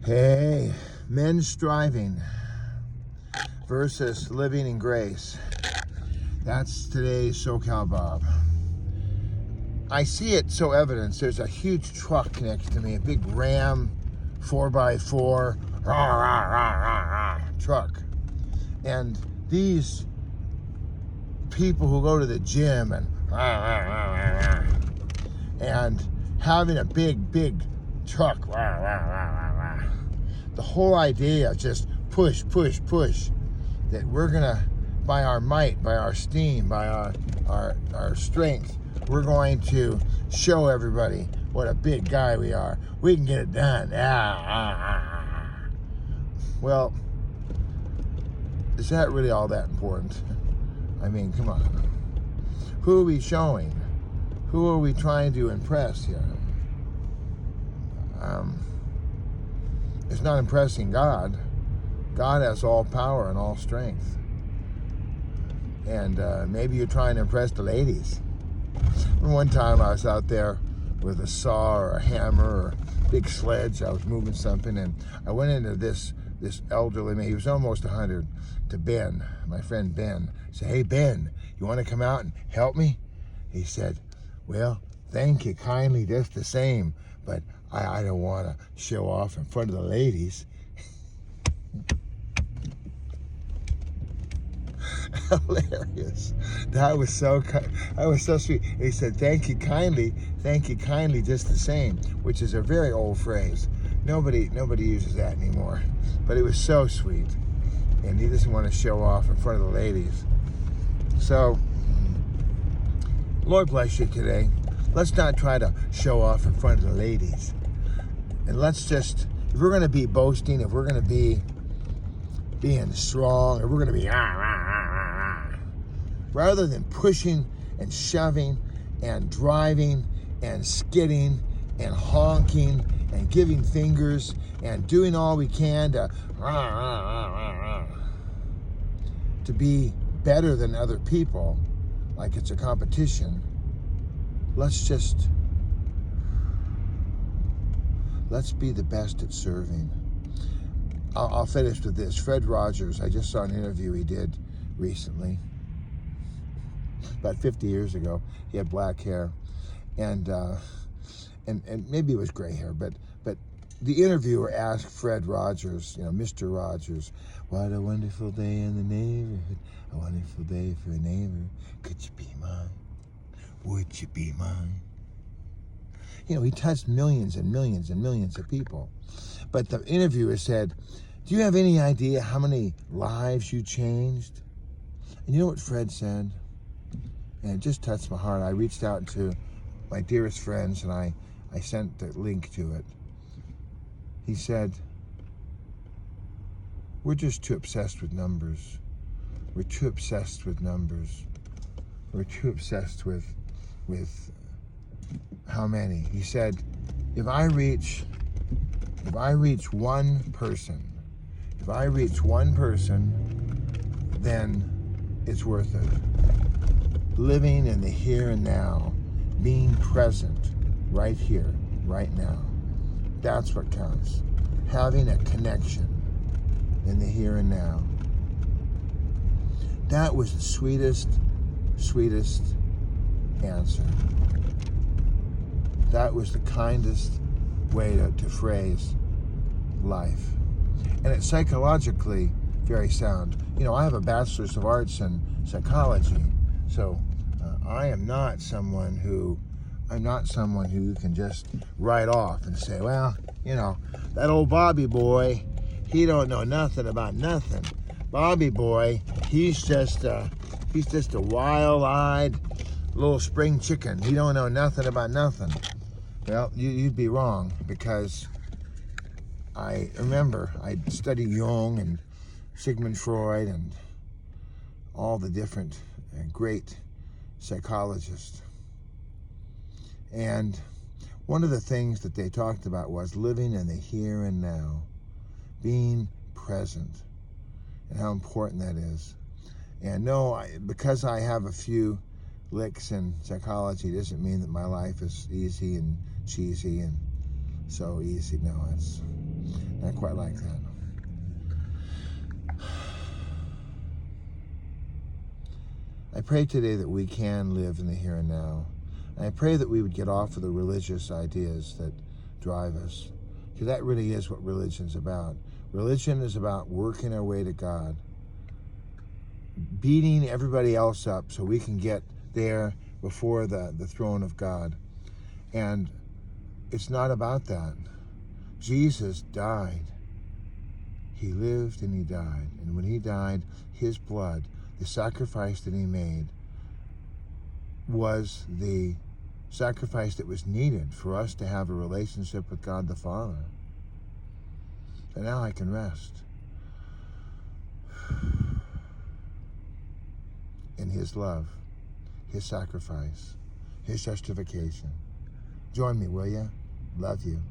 Hey, men striving versus living in grace. That's today's SoCal Bob. I see it so evident. There's a huge truck next to me, a big Ram 4x4 truck. And these people who go to the gym and having a big truck, the whole idea of just push, that we're gonna, by our might, by our steam, by our strength, we're going to show everybody what a big guy we are. We can get it done. Well, is that really all that important? I mean, come on. Who are we showing? Who are we trying to impress here? It's not impressing God. God has all power and all strength. And maybe you're trying to impress the ladies. One time I was out there with a saw or a hammer or a big sledge. I was moving something, and I went into this elderly man. He was almost 100, to Ben, my friend Ben. I said, "Hey, Ben, you want to come out and help me?" He said, "Well, thank you kindly, just the same, but I don't want to show off in front of the ladies." Hilarious. That was so sweet. He said, thank you kindly, just the same," which is a very old phrase. Nobody uses that anymore. But it was so sweet. And he doesn't want to show off in front of the ladies. So, Lord bless you today. Let's not try to show off in front of the ladies. And let's just, if we're going to be boasting, if we're going to be being strong, if we're going to be rather than pushing and shoving and driving and skidding and honking and giving fingers and doing all we can to be better than other people, like it's a competition, let's be the best at serving. I'll finish with this. Fred Rogers, I just saw an interview he did recently, about 50 years ago. He had black hair, and maybe it was gray hair, but the interviewer asked Fred Rogers, Mr. Rogers, "What a wonderful day in the neighborhood, a wonderful day for a neighbor. Could you be mine? Would you be mine?" He touched millions and millions and millions of people. But the interviewer said, "Do you have any idea how many lives you changed?" And you know what Fred said? And it just touched my heart. I reached out to my dearest friends and I sent the link to it. He said, "We're just too obsessed with numbers. We're too obsessed with numbers. We're too obsessed with how many." He said, if I reach one person, then it's worth it. Living in the here and now, being present right here, right now. That's what counts. Having a connection in the here and now. That was the sweetest answer. That was the kindest way to phrase life. And it's psychologically very sound. I have a bachelor's of arts in psychology, so I am not someone who can just write off and say, well, that old Bobby boy, he don't know nothing about nothing. Bobby boy, he's just a wild-eyed little spring chicken. He don't know nothing about nothing. Well, you'd be wrong, because I remember I studied Jung and Sigmund Freud and all the different great psychologists. And one of the things that they talked about was living in the here and now, being present, and how important that is. And no, because I have a few licks in psychology doesn't mean that my life is easy and cheesy and so easy. No, it's not quite like that. I pray today that we can live in the here and now. And I pray that we would get off of the religious ideas that drive us. Because that really is what religion's about. Religion is about working our way to God. Beating everybody else up so we can get there before the throne of God. And it's not about that. Jesus died. He lived and he died. And when he died, his blood, the sacrifice that he made, was the sacrifice that was needed for us to have a relationship with God the Father. And now I can rest in his love, his sacrifice, his justification. Join me, will you? Love you.